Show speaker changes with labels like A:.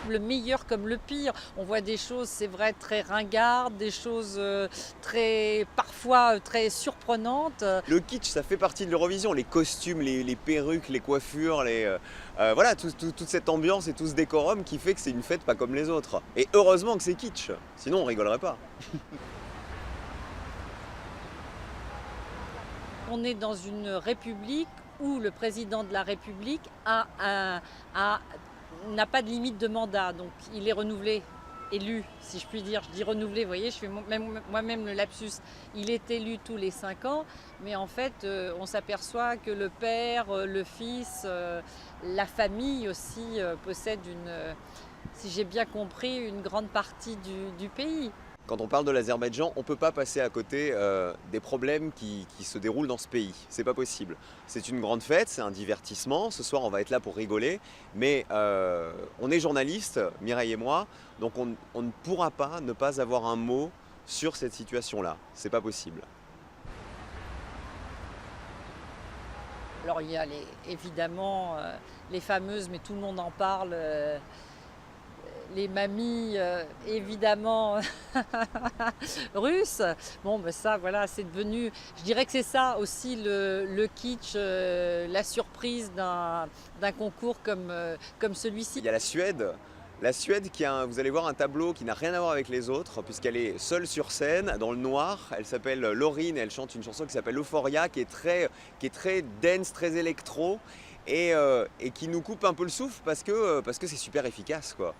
A: le meilleur comme le pire. On voit des choses, c'est vrai, très ringardes, des choses parfois très surprenantes.
B: Le kitsch, ça fait partie de l'Eurovision, les costumes, les perruques, les coiffures, voilà, toute cette ambiance et tout ce décorum qui fait que c'est une fête pas comme les autres. Et heureusement que c'est kitsch, sinon on rigolerait pas.
A: On est dans une république où le président de la République n'a pas de limite de mandat, donc il est renouvelé, élu, si je puis dire. Je dis renouvelé, vous voyez, je fais moi-même le lapsus. Il est élu tous les 5 ans, mais en fait, on s'aperçoit que le père, le fils, la famille aussi possède si j'ai bien compris, une grande partie du pays.
B: Quand on parle de l'Azerbaïdjan, on ne peut pas passer à côté des problèmes qui se déroulent dans ce pays. C'est pas possible. C'est une grande fête, c'est un divertissement. Ce soir, on va être là pour rigoler. Mais on est journalistes, Mireille et moi, donc on ne pourra pas ne pas avoir un mot sur cette situation-là. C'est pas possible.
A: Alors il y a évidemment les fameuses, mais tout le monde en parle, les mamies évidemment russes. Bon ben ça voilà, c'est devenu, je dirais que c'est ça aussi le kitsch, la surprise d'un concours comme celui-ci.
B: Il y a la Suède. La Suède vous allez voir un tableau qui n'a rien à voir avec les autres, puisqu'elle est seule sur scène, dans le noir. Elle s'appelle Laurine et elle chante une chanson qui s'appelle Euphoria, qui est très dense, très électro, et qui nous coupe un peu le souffle parce que c'est super efficace, quoi.